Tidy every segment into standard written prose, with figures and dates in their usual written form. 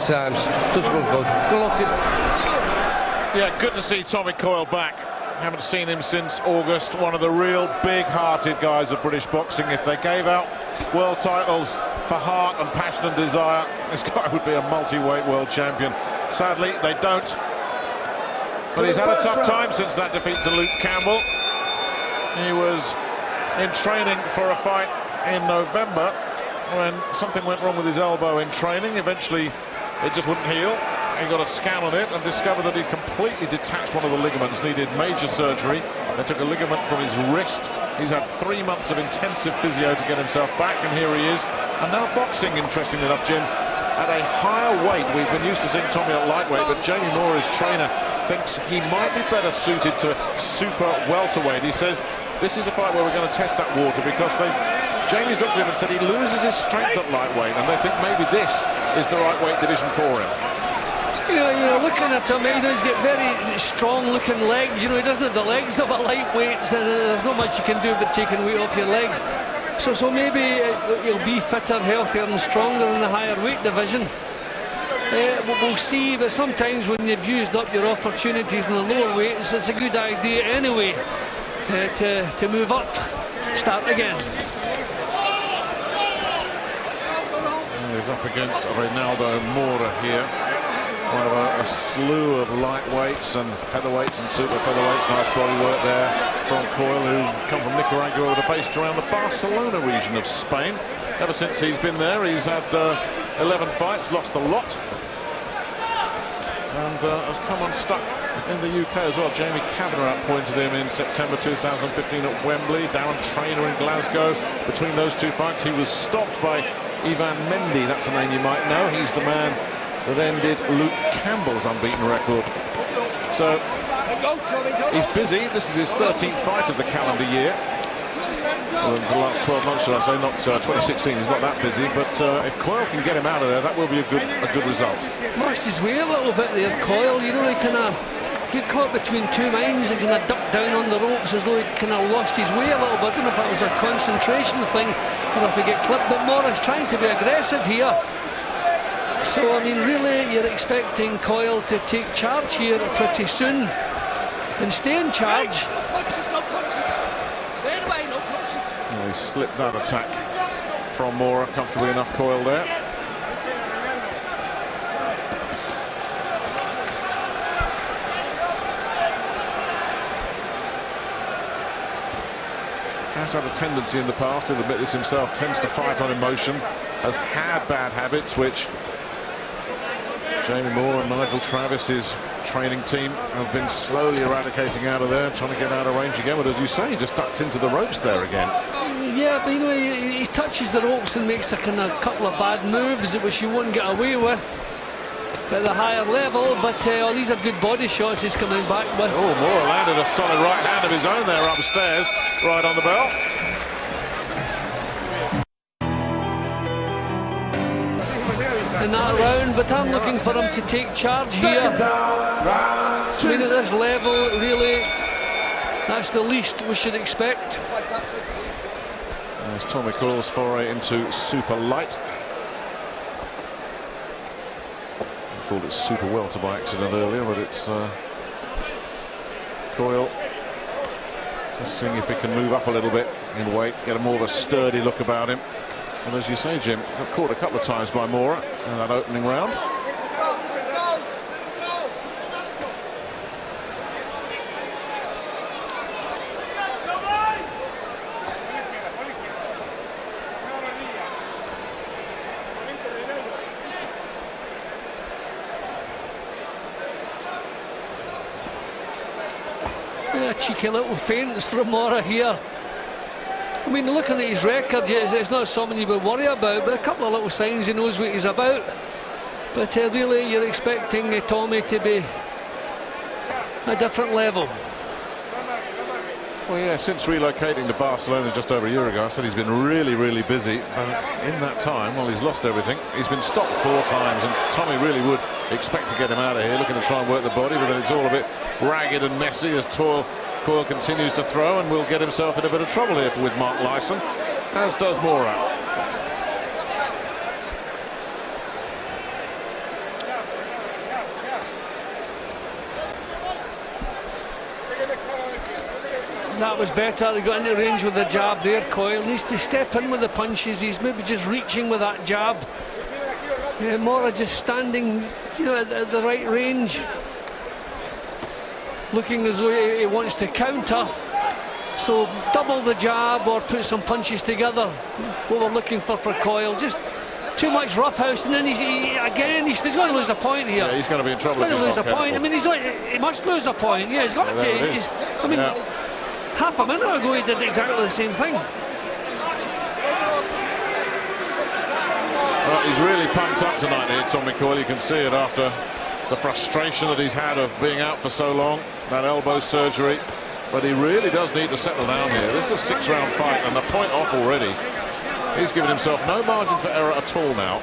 times. Such good goal. Yeah, good to see Tommy Coyle back. Haven't seen him since August. One of the real big-hearted guys of British boxing. If they gave out world titles for heart and passion and desire, this guy would be a multi-weight world champion. Sadly, they don't. But he's had a tough time since that defeat to Luke Campbell. He was in training for a fight in November when something went wrong with his elbow in training. Eventually, it just wouldn't heal. He got a scan on it and discovered that he completely detached one of the ligaments, needed major surgery. They took a ligament from his wrist. He's had 3 months of intensive physio to get himself back, and here he is. And now boxing, interestingly enough, Jim, at a higher weight. We've been used to seeing Tommy at lightweight, but Jamie Moore, his trainer, thinks he might be better suited to super welterweight. He says this is a fight where we're going to test that water, because Jamie's looked at him and said he loses his strength at lightweight, and they think maybe this is the right weight division for him. You're looking at him, he's got very strong-looking legs. He doesn't have the legs of a lightweight, so there's not much you can do but taking weight off your legs. So maybe he'll be fitter, healthier and stronger in the higher weight division. We'll see, but sometimes when you've used up your opportunities in the lower weights, it's a good idea anyway to move up, start again. He's up against Reynaldo Mora here. One of a slew of lightweights and featherweights and super featherweights. Nice body work there from Coyle, who come from Nicaragua, with a based around the Barcelona region of Spain. Ever since he's been there, he's had 11 fights, lost a lot, and has come unstuck in the UK as well. Jamie Kavanagh appointed him in September 2015 at Wembley. Darren Trainer in Glasgow. Between those two fights, he was stopped by Ivan Mendy. That's a name you might know. He's the man that ended Luke Campbell's unbeaten record. So he's busy. This is his 13th fight of the calendar year. Well, the last 12 months, should I say, not 2016. He's not that busy, but if Coyle can get him out of there, that will be a good result. Lost his way a little bit there, Coyle. He kind of get caught between two minds and kind of ducked down on the ropes as though he kind of lost his way a little bit. I don't know if that was a concentration thing or if he get clipped, but Mora's trying to be aggressive here. So, I mean, really, you're expecting Coyle to take charge here pretty soon and stay in charge. He slipped that attack from Mora, comfortably enough. Coyle there. Has had a tendency in the past, he'll admit this himself, tends to fight on emotion, has had bad habits, which Jamie Moore and Nigel Travis's training team have been slowly eradicating out of there, trying to get out of range again. But as you say, he just ducked into the ropes there again. Yeah, but he touches the ropes and makes a kind of couple of bad moves which you wouldn't get away with at the higher level. But these are good body shots he's coming back with. Oh, Moore landed a solid right hand of his own there upstairs, right on the bell. In that round, but I'm looking for him to take charge here. I mean, at this level, really, that's the least we should expect. There's Tommy Coyle's foray into super light. I called it super welter by accident earlier, but it's Coyle just seeing if he can move up a little bit in weight, get a more of a sturdy look about him. And as you say, Jim, got caught a couple of times by Mora in that opening round. Yeah, cheeky little feints from Mora here. I mean, looking at his record, it's not something you would worry about, but a couple of little signs he knows what he's about. But really, you're expecting Tommy to be a different level. Well, yeah, since relocating to Barcelona just over a year ago, I said he's been really busy. And in that time, well, he's lost everything. He's been stopped 4 times, and Tommy really would expect to get him out of here, looking to try and work the body, but then it's all a bit ragged and messy as Coyle continues to throw, and will get himself in a bit of trouble here with Mark Lyson, as does Mora. That was better. He got into range with the jab there. Coyle needs to step in with the punches. He's maybe just reaching with that jab. Mora just standing, at the right range, looking as though he wants to counter. So double the jab or put some punches together. What we're looking for Coyle. Just too much roughhouse, and then he's going to lose a point here. Yeah, he's going to be in trouble. He's going to lose a point. I mean, he must lose a point. Yeah, he's got to. I mean, half a minute ago he did exactly the same thing. Well, he's really pumped up tonight here, Tommy Coyle. You can see it after the frustration that he's had of being out for so long, that elbow surgery. But he really does need to settle down here. This is a 6-round fight, and the point off already. He's given himself no margin for error at all now.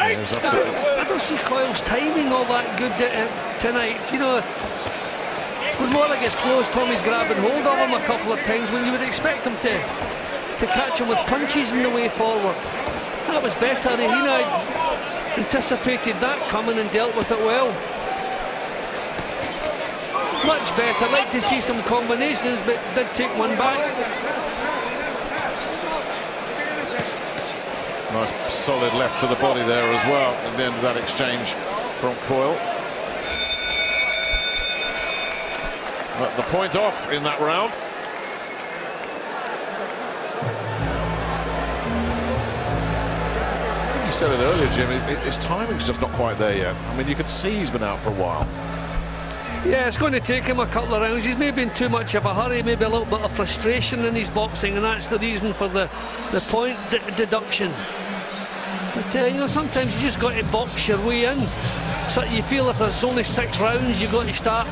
I don't see Coyle's timing all that good tonight. When Mora gets close, Tommy's grabbing hold of him a couple of times when you would expect him to catch him with punches in the way forward. That was better. He anticipated that coming and dealt with it well. Much better. I'd like to see some combinations, but did take one back. Nice solid left to the body there as well at the end of that exchange from Coyle. But the point off in that round. You said it earlier, Jim, his timing's just not quite there yet. I mean, you could see he's been out for a while. Yeah, it's going to take him a couple of rounds. He's maybe in too much of a hurry, maybe a little bit of frustration in his boxing, and that's the reason for the point deduction. But sometimes you just got to box your way in. So you feel if there's only 6 rounds, you've got to start,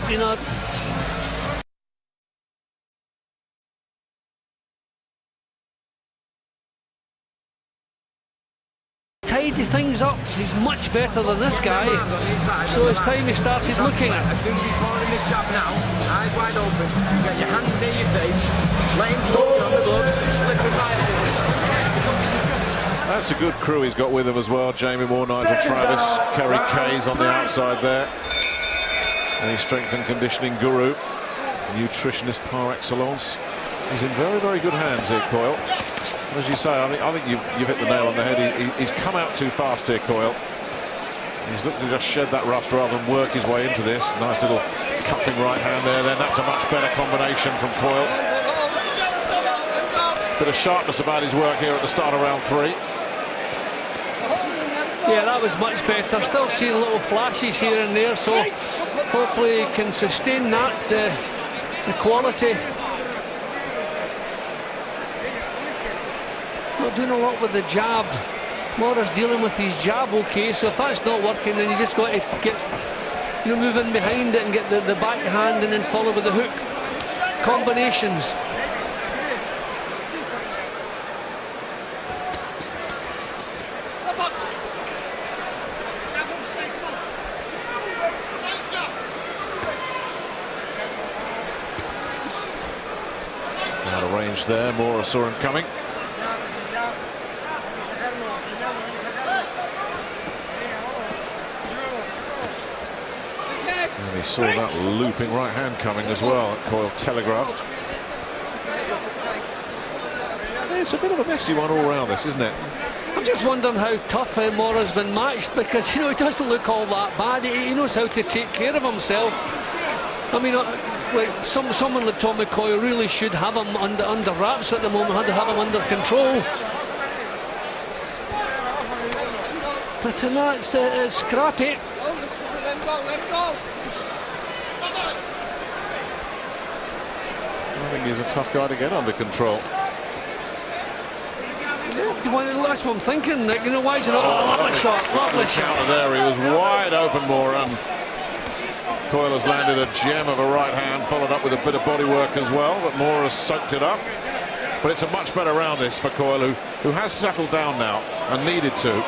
tidy things up. He's much better than this guy, so it's time he started looking. As soon as he's pouring this jab now, eyes wide open, you get your hands near your face, let him touch you on the gloves, slip it right. That's a good crew he's got with him as well. Jamie Moore, Nigel Travis, Kerry Kay's on the outside there. And his strength and conditioning guru, nutritionist par excellence. He's in very, very good hands here, Coyle. As you say, I think you've hit the nail on the head. He's come out too fast here, Coyle. He's looking to just shed that rust rather than work his way into this. Nice little cuffing right hand there. Then that's a much better combination from Coyle. Bit of sharpness about his work here at the start of round 3. Yeah, that was much better. Still seeing little flashes here and there, so hopefully he can sustain that, the quality. Not doing a lot with the jab. Mora's dealing with his jab okay, so if that's not working, then you just got to get, move in behind it and get the backhand and then follow with the hook combinations. Out of range there, Mora saw him coming. And he saw that looping right hand coming as well. Coyle telegraphed. It's a bit of a messy one all round this, isn't it? I'm just wondering how tough Mora's been matched, because he doesn't look all that bad. He knows how to take care of himself. I mean, like someone like Tommy Coyle really should have him under wraps at the moment, had to have him under control. But it's scrappy. I think he's a tough guy to get under control. That's what I'm thinking. Why is it not? Lovely shot. Lovely shot. There, he was wide open, Mora, and Coyle has landed a gem of a right hand, followed up with a bit of body work as well, but Mora has soaked it up. But it's a much better round this for Coyle, who has settled down now and needed to.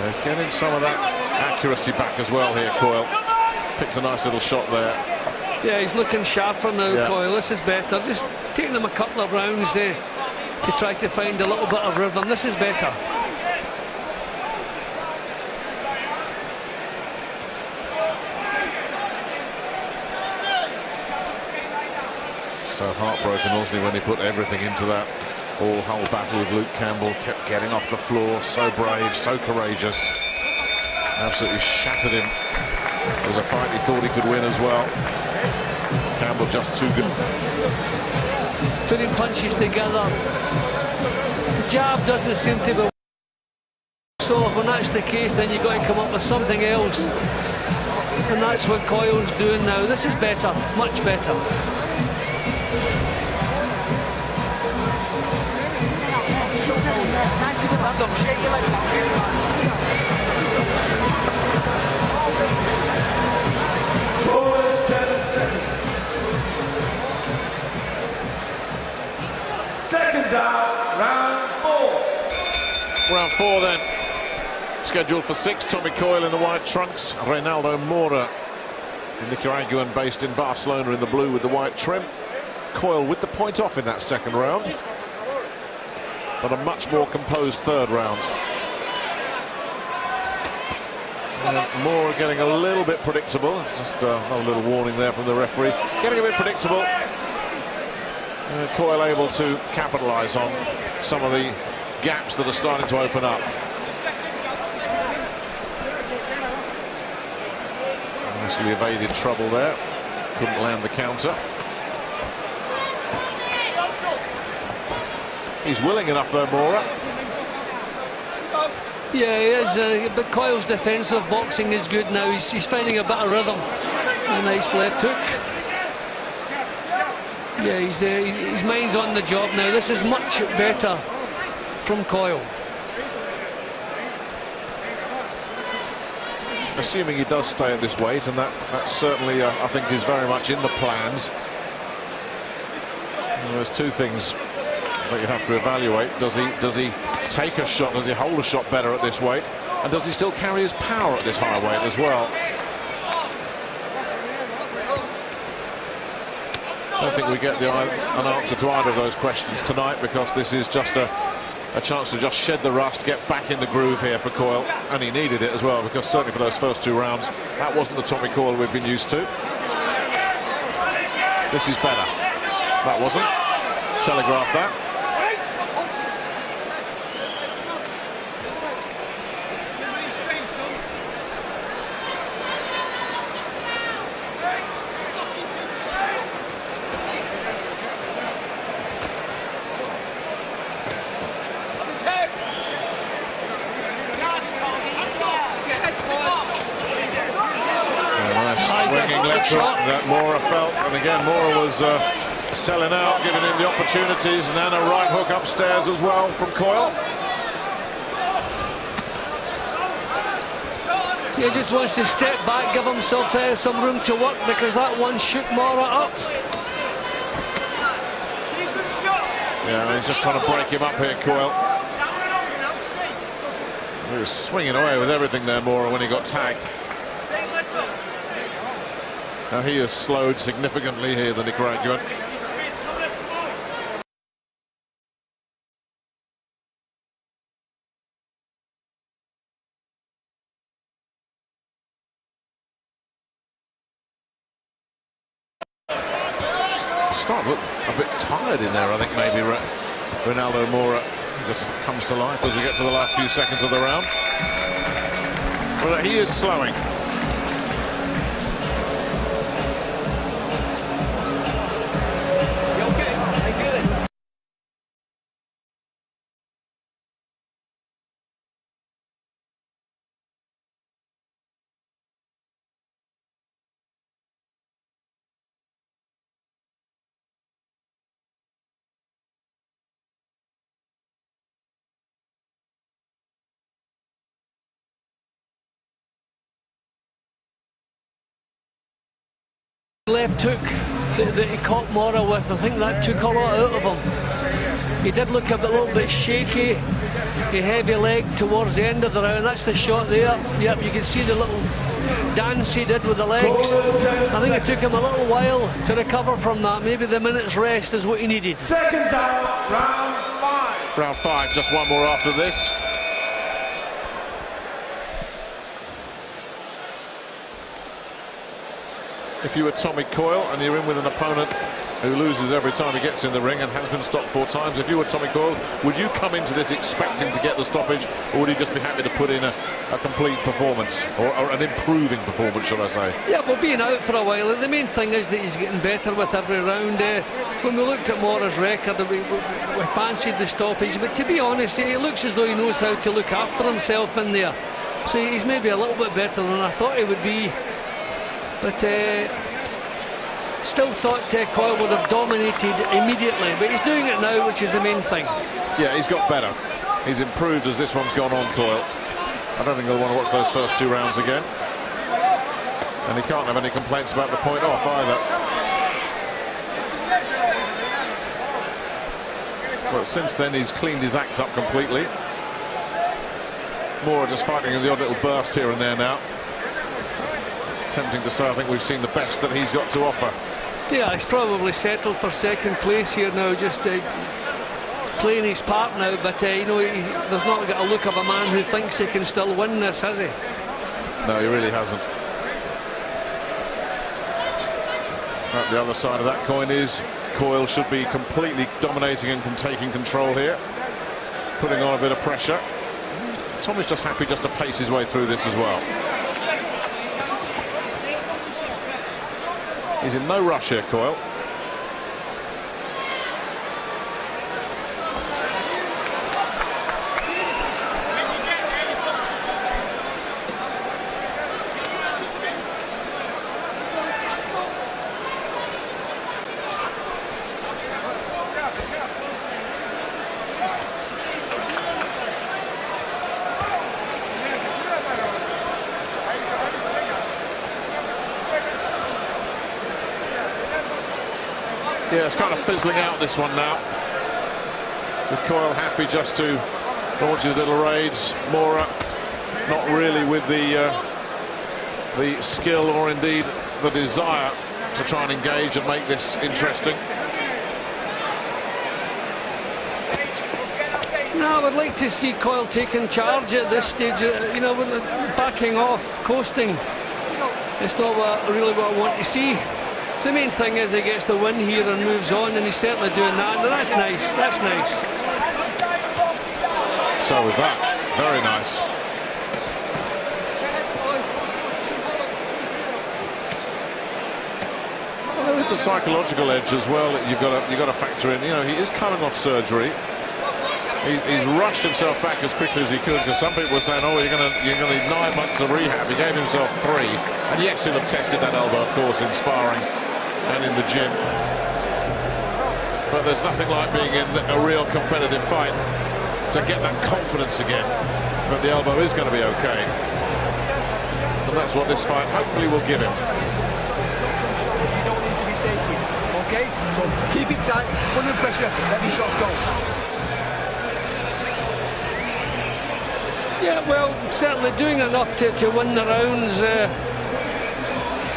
He's getting some of that accuracy back as well here, Coyle. Picked a nice little shot there. Yeah, he's looking sharper now, Yeah. Coyle. This is better. Just taking him a couple of rounds to try to find a little bit of rhythm. This is better. So heartbroken, wasn't he, when he put everything into that all-whole battle with Luke Campbell. Kept getting off the floor. So brave, so courageous. Absolutely shattered him. It was a fight he thought he could win as well. Campbell just too good. Putting punches together. Jab doesn't seem to be. So when that's the case, then you've got to come up with something else. And that's what Coyle's doing now. This is better, much better. Seconds out, round 4. Round 4 then. Scheduled for 6. Tommy Coyle in the white trunks. Reynaldo Mora, the Nicaraguan, based in Barcelona, in the blue with the white trim. Coyle with the point off in that second round, but a much more composed third round. And Mora getting a little bit predictable. Just another little warning there from the referee. Getting a bit predictable. Coyle able to capitalise on some of the gaps that are starting to open up. Nicely evaded trouble there. Couldn't land the counter. He's willing enough though, Mora. Yeah, he is, but Coyle's defensive boxing is good now. He's finding a bit of rhythm. A nice left hook. Yeah, his mind's on the job now. This is much better from Coyle. Assuming he does stay at this weight, and that certainly, I think, is very much in the plans. And there's two things that you have to evaluate. Does he take a shot? Does he hold a shot better at this weight? And does he still carry his power at this high weight as well? I don't think we get an answer to either of those questions tonight, because this is just a chance to just shed the rust, get back in the groove here for Coyle, and he needed it as well, because certainly for those first 2 rounds, that wasn't the Tommy Coyle we've been used to. This is better. That wasn't. Telegraph that. That Mora felt, and again Mora was selling out, giving him the opportunities, and then a right hook upstairs as well from Coyle. He just wants to step back, give himself some room to work, because that one shook Mora up. Yeah, he's just trying to break him up here, Coyle. He was swinging away with everything there, Mora, when he got tagged. Now he has slowed significantly here, the Nicaraguan. Start look a bit tired in there, I think maybe Reynaldo Mora just comes to life as we get to the last few seconds of the round. But he is slowing. Left hook that he caught Mora with, I think that took a lot out of him. He did look a little bit shaky, a heavy leg towards the end of the round. That's the shot there. Yep, you can see the little dance he did with the legs. I think it took him a little while to recover from that. Maybe the minute's rest is what he needed. Seconds out, round 5. Round 5, just one more after this. If you were Tommy Coyle and you're in with an opponent who loses every time he gets in the ring and has been stopped 4 times, if you were Tommy Coyle, would you come into this expecting to get the stoppage, or would you just be happy to put in a complete performance, or an improving performance, shall I say? Yeah, well, being out for a while, the main thing is that he's getting better with every round. When we looked at Mora's record, we fancied the stoppage, but to be honest, it looks as though he knows how to look after himself in there. So he's maybe a little bit better than I thought he would be. But still thought Coyle would have dominated immediately, but he's doing it now, which is the main thing. Yeah, he's got better. He's improved as this one's gone on, Coyle. I don't think he'll want to watch those first 2 rounds again. And he can't have any complaints about the point off either. But since then, he's cleaned his act up completely. Mora just fighting in the odd little burst here and there now. Tempting to say, I think we've seen the best that he's got to offer. Yeah, he's probably settled for second place here now, just playing his part now. But you know, there's not got a look of a man who thinks he can still win this, has he? No, he really hasn't. At the other side of that coin is Coyle should be completely dominating and taking control here, putting on a bit of pressure. Tommy's just happy just to pace his way through this as well. He's in no rush here, Coyle. Yeah, it's kind of fizzling out, this one now, with Coyle happy just to launch his little raids. Mora not really with the skill or indeed the desire to try and engage and make this interesting. No, I would like to see Coyle taking charge at this stage. You know, backing off, coasting. It's not really what I want to see. The main thing is he gets the win here and moves on, and he's certainly doing that. And that's nice. That's nice. So was that. Very nice. Well, there is the psychological edge as well that you've got to factor in. You know, he is coming off surgery. He's rushed himself back as quickly as he could. So some people were saying, "Oh, you're going to need 9 months of rehab." He gave himself 3, and yes, he'll have tested that elbow, of course, in sparring and in the gym. But there's nothing like being in a real competitive fight to get that confidence again that the elbow is going to be okay. And that's what this fight hopefully will give him. You don't need to be taking, okay? So keep it tight, under pressure, let the shots go. Yeah, well, certainly doing enough to win the rounds.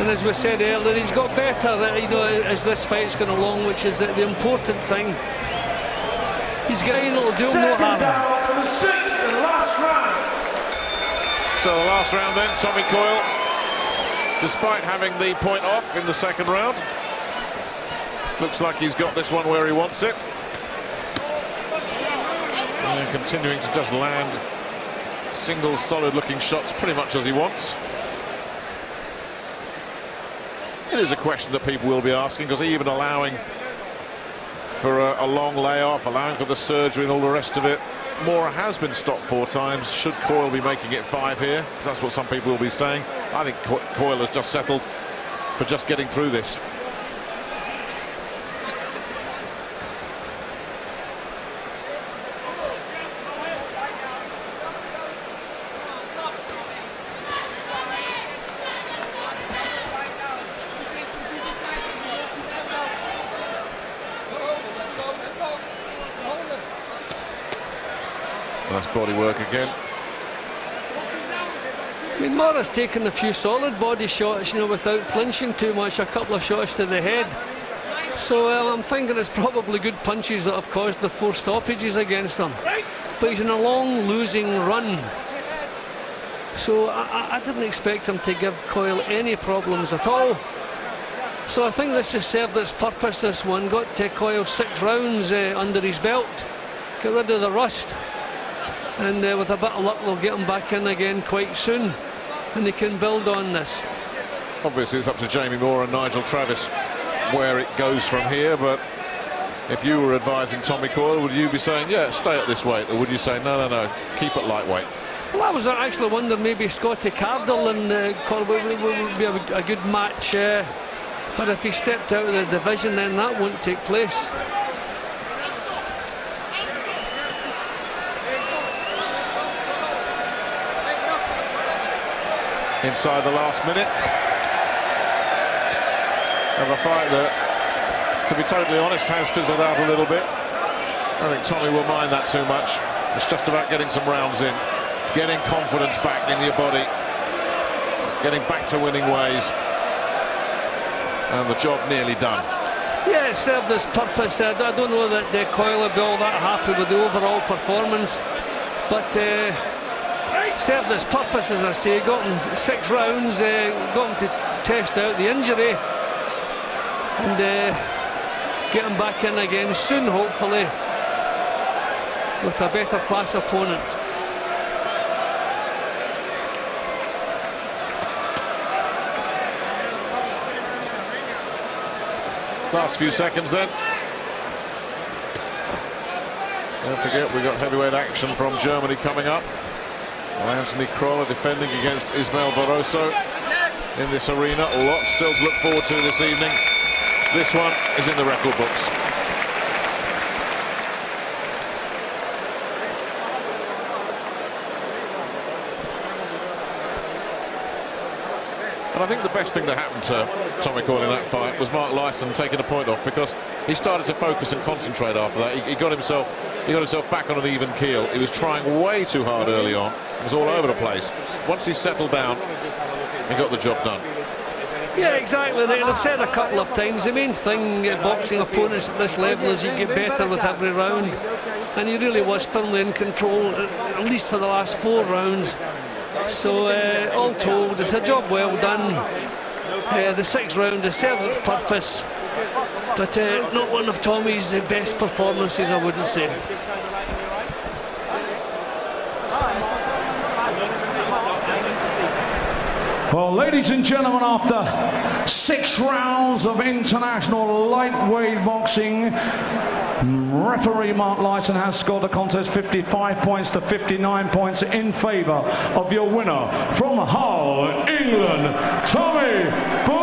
And as we said earlier, he's got better, you know, as this fight's going along, which is the important thing. He's getting a little deal more harm. Down for the 6th and last round. So the last round then, Tommy Coyle, despite having the point off in the second round, looks like he's got this one where he wants it. And continuing to just land single solid looking shots pretty much as he wants. It is a question that people will be asking, because even allowing for a long layoff, allowing for the surgery and all the rest of it, Mora has been stopped 4 times. Should Coyle be making it 5 here? That's what some people will be saying. I think Coyle has just settled for just getting through this. Nice body work again. I mean, Mora's taken a few solid body shots, you know, without flinching too much, a couple of shots to the head. So I'm thinking it's probably good punches that have caused the 4 stoppages against him. But he's in a long losing run. So I didn't expect him to give Coyle any problems at all. So I think this has served its purpose, this one. Got Coyle 6 rounds under his belt. Get rid of the rust. And with a bit of luck, they'll get him back in again quite soon. And they can build on this. Obviously, it's up to Jamie Moore and Nigel Travis where it goes from here. But if you were advising Tommy Coyle, would you be saying, yeah, stay at this weight? Or would you say, no, keep it lightweight? Well, I was actually wondering maybe Scotty Cardle and Coyle would be a good match. But if he stepped out of the division, then that won't take place. Inside the last minute of a fight that, to be totally honest, has fizzled out a little bit. I think Tommy will mind that too much. It's just about getting some rounds in, getting confidence back in your body, getting back to winning ways, and the job nearly done. Yeah, it served its purpose. I don't know that Coyle would be all that happy with the overall performance, but served its purpose, as I say. Got him 6 rounds, got him to test out the injury, and get him back in again soon, hopefully, with a better class opponent. Last few seconds then. Don't forget, we've got heavyweight action from Germany coming up. Anthony Crolla defending against Ismael Barroso in this arena. Lots still to look forward to this evening. This one is in the record books. And I think the best thing that happened to Tommy Coyle in that fight was Mark Lyson taking a point off, because he started to focus and concentrate after that. He got himself back on an even keel. He was trying way too hard early on. It was all over the place. Once he settled down, he got the job done. Yeah, exactly. And I've said a couple of times, the main thing boxing opponents at this level is you get better with every round. And he really was firmly in control, at least for the last 4 rounds. So all told, it's a job well done. The 6th round has served its purpose, but not one of Tommy's best performances, I wouldn't say. Well, ladies and gentlemen, after 6 rounds of international lightweight boxing, referee Mark Lyson has scored the contest 55 points to 59 points in favour of your winner from Hull, England, Tommy Coyle.